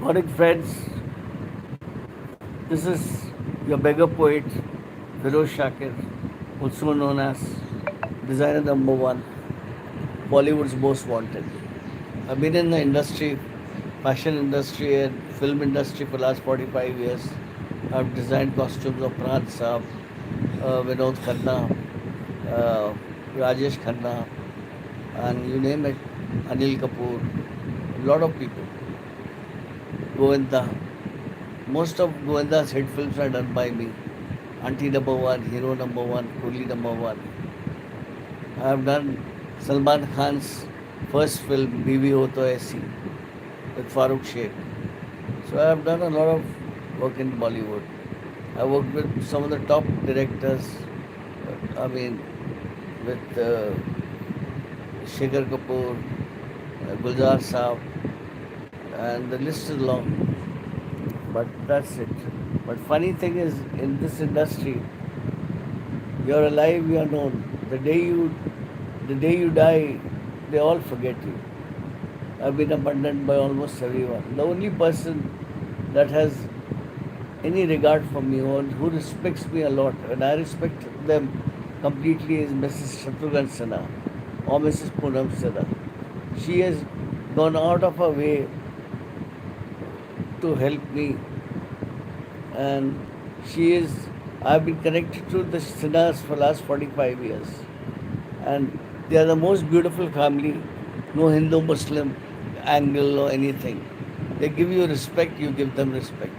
Morning, friends. This is your beggar poet, Firoze Shakir, also known as designer number one, Bollywood's most wanted. I've been in the industry, fashion industry and film industry for the last 45 years. I've designed costumes of Pran Saab, Vinod Khanna, uh, Rajesh Khanna, and you name it, Anil Kapoor, a lot of people. Govinda. Most of Govinda's hit films are done by me. Auntie number one, Hero number one, Coolie number one. I have done Salman Khan's first film, Bibi Ho To Aisi, with Farooq Sheikh. So I have done a lot of work in Bollywood. I worked with some of the top directors. I mean, with Shekhar Kapoor, Gulzar Saab, and the list is long. But that's it. But funny thing is, in this industry, you're alive, you're known. The day you die, they all forget you. I've been abandoned by almost everyone. The only person that has any regard for me or who respects me a lot, and I respect them completely, is Mrs. Shatrughan Sinha or Mrs. Poonam Sinha. She has gone out of her way to help me, and she is. I've been connected to the Sinhas for the last 45 years, and they are the most beautiful family. No Hindu Muslim angle or anything. They give you respect, you give them respect.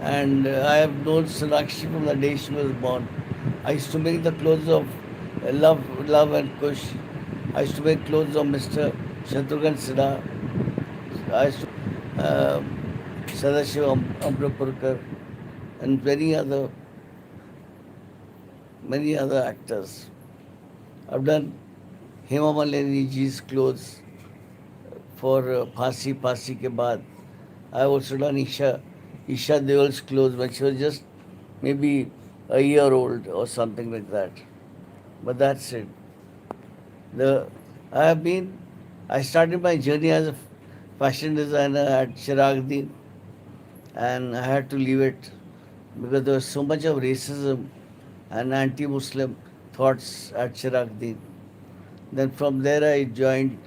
And I have known Sonakshi from the day she was born. I used to make the clothes of Love and Kush. I used to make clothes of Mr. Shatrughan Sinha. I used to Sadashiv Amrapurkar and many other actors. I've done Hema Malini ji's clothes for Phasi ke baad. I also done Isha Deol's clothes when she was just maybe a year old or something like that. But that's it. The I have been. I started my journey as a fashion designer at Chiragdin, and I had to leave it because there was so much of racism and anti-Muslim thoughts at Chiragdin. Then from there I joined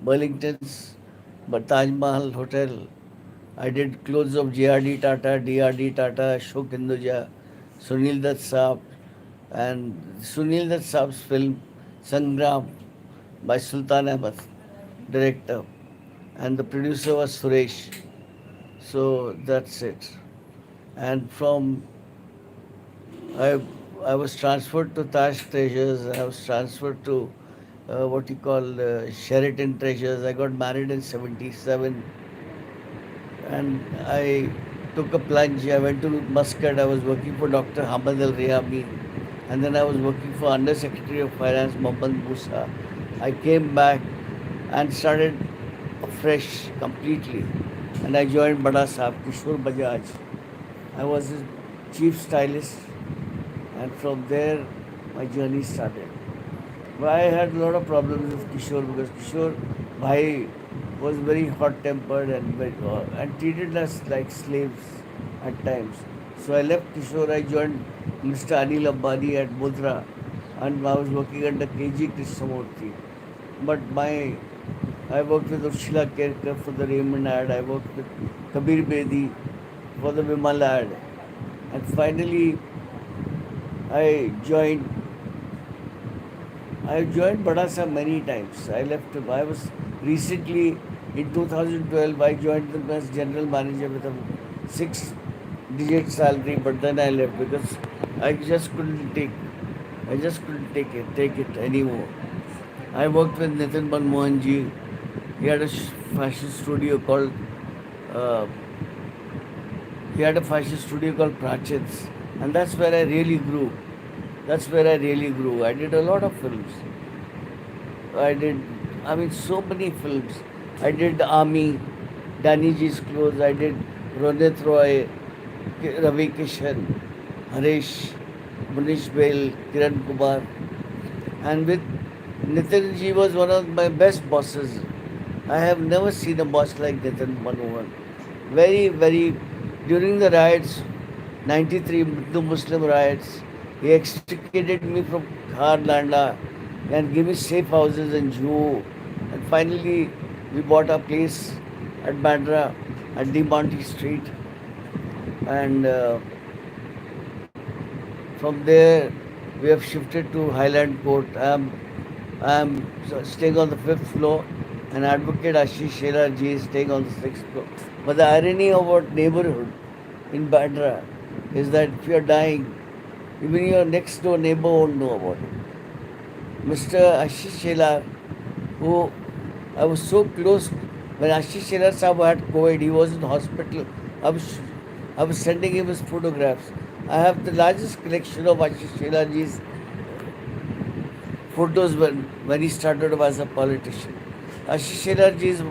Burlington's Taj Mahal Hotel. I did clothes of J.R.D. Tata, D.R.D. Tata, Ashok Hinduja, Sunil Dutt Saab, and Sunil Dutt Saab's film Sangram by Sultan Ahmed, director, and the producer was Suresh. So that's it. And from I I was transferred to Taj Treasures. I was transferred to what you call Sheraton Treasures. I got married in '77, and I took a plunge. I went to Muscat. I was working for Dr. Hamad Al Rihami, and then I was working for Under Secretary of Finance Mohammad Musa. I came back and started fresh completely, and I joined Bada Saab Kishore Bajaj. I was his chief stylist, and from there my journey started. But I had a lot of problems with Kishore because Kishore Bhai was very hot-tempered and treated us like slaves at times. So I left Kishore. I joined Mr. Anil Ambani at Mudra, and I was working under KG Krishnamurthy. But I worked with Urshila Kerkar for the Raymond ad. I worked with Kabir Bedi for the Vimal ad. And finally, I joined I joined Badasa many times. I left. I was recently in 2012. I joined them as general manager with a six-digit salary, but then I left because I just couldn't take. I just couldn't take it anymore. I worked with Nitin Manmohan ji. He had a fashion studio called. Uh, he had a fashion studio called Prachits, and that's where I really grew. That's where I really grew. I did a lot of films. So many films. I did Army, Danny G's Clothes. I did Ronit Roy, Ravi Kishan, Harish, Munish Bail, Kiran Kumar. And with Nitin Ji was one of my best bosses. I have never seen a boss like Nitin Manohar. very, very, during the riots, 93, the Muslim riots, he extricated me from Kharlanda and gave me safe houses in Juhu. And finally, we bought a place at Bandra, at De Monte Street. And from there, we have shifted to Highland Court. I'm staying on the fifth floor, and Advocate Ashish Shelar ji is staying on the sixth floor. But the irony of our neighborhood in Bandra is that if you're dying, even your next door neighbor won't know about it. Mr. Ashish Shelar, who I was so close when Ashish Shelar Sahab had COVID, he was in hospital. I was, I was sending him his photographs. I have the largest collection of Ashish Shelar ji's photos when he started off as a politician. Ashish Shelarji's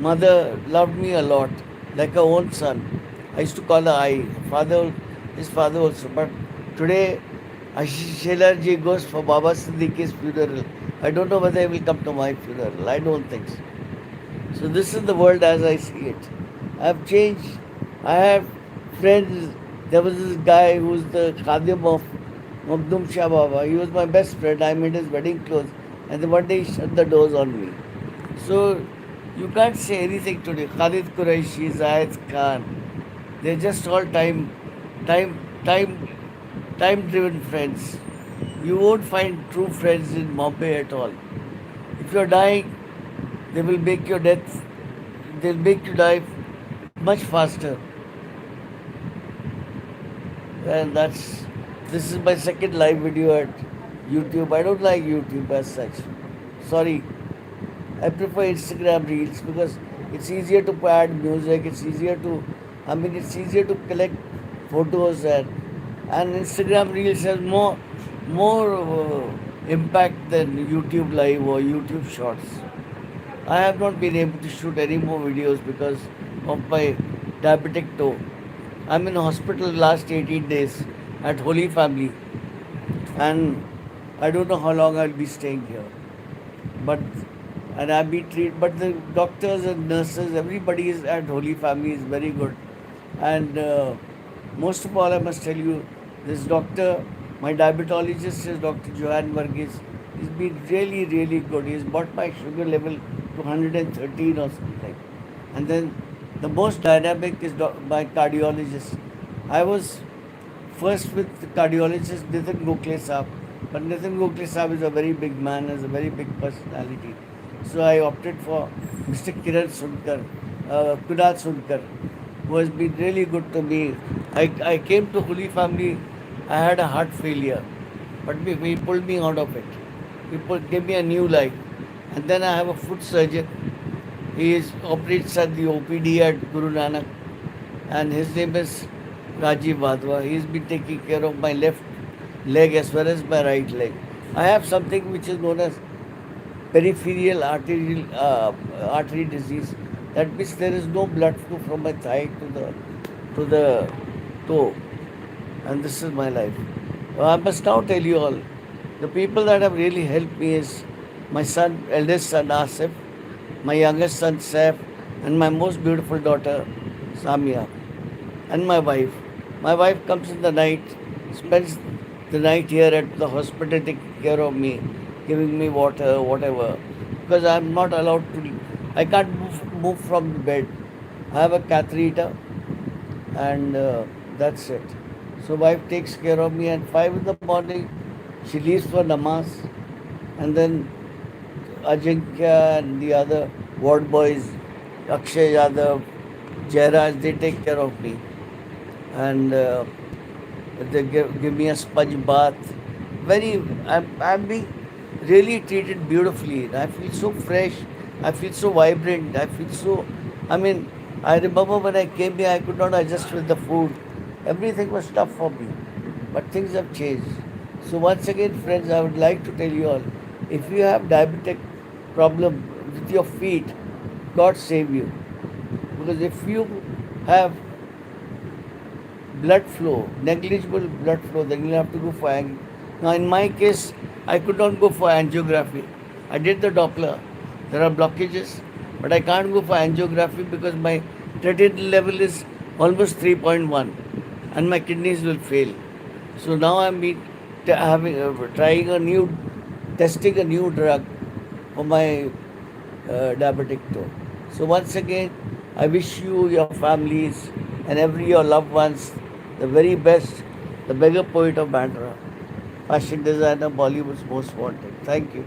mother loved me a lot, like her own son. I used to call her I. Father, his father also. But today, Ashish Shelarji goes for Baba Siddiqui's funeral. I don't know whether he will come to my funeral. I don't think so. So this is the world as I see it. I have changed. I have friends. There was this guy who's the Khadim of Magdum Shah Baba. He was my best friend. I made his wedding clothes. And then one day he shut the doors on me. So you can't say anything today. Khalid Quraishi, Zayed Khan. They're just all time, time, time-driven friends. You won't find true friends in Bombay at all. If you're dying, they will make your death. They'll make you die much faster. And this is my second live video at YouTube. I don't like YouTube as such. Sorry. I prefer Instagram Reels because it's easier to add music, it's easier to collect photos, and Instagram Reels has more impact than YouTube Live or YouTube Shorts. I have not been able to shoot any more videos because of my diabetic toe. I'm in hospital last 18 days at Holy Family, and I don't know how long I'll be staying here. But and I've been treated, but the doctors and nurses, everybody is at Holy Family is very good. And most of all, I must tell you, this doctor, my diabetologist is Dr. Johan Varghese. He's been really, really good. He's brought my sugar level to 113 or something. And then the most dynamic is my cardiologist. I was first with the cardiologist Nitin Gokhale Saab, but Nitin Gokhale Saab is a very big man, has a very big personality. So I opted for Mr. Kiran Sunkar, Kunal Sunkar, who has been really good to me. I came to Holy Family, I had a heart failure, but he pulled me out of it. Gave me a new life. And then I have a foot surgeon. Operates at the OPD at Guru Nanak, and his name is Rajiv Vadwa. He's been taking care of my left leg as well as my right leg. I have something which is known as peripheral artery disease. That means there is no blood flow from my thigh to the toe, and this is my life. I must now tell you all, the people that have really helped me is my son, eldest son Asif, my youngest son Saif, and my most beautiful daughter Samia, and my wife. My wife comes in the night, spends the night here at the hospital taking care of me, giving me water, whatever, because I'm not allowed to. I can't move from the bed. I have a catheter, and that's it. So wife takes care of me, and 5 in the morning she leaves for namaz, and then Ajinkya and the other ward boys, Akshay Yadav, Jairaj, they take care of me, and they give me a sponge bath. I'm being really treated beautifully. I feel so fresh. I feel so vibrant. I mean, I remember when I came here, I could not adjust with the food. Everything was tough for me. But things have changed. So once again, friends, I would like to tell you all, if you have diabetic problem with your feet, God save you. Because if you have blood flow, negligible blood flow, then you'll have to go for Now, in my case, I could not go for angiography. I did the Doppler. There are blockages, but I can't go for angiography because my creatinine level is almost 3.1, and my kidneys will fail. So now I'm trying a new, testing a new drug for my diabetic toe. So once again, I wish you, your families, and every your loved ones the very best. The beggar poet of Bandra, fashion designer, Bollywood's most wanted. Thank you.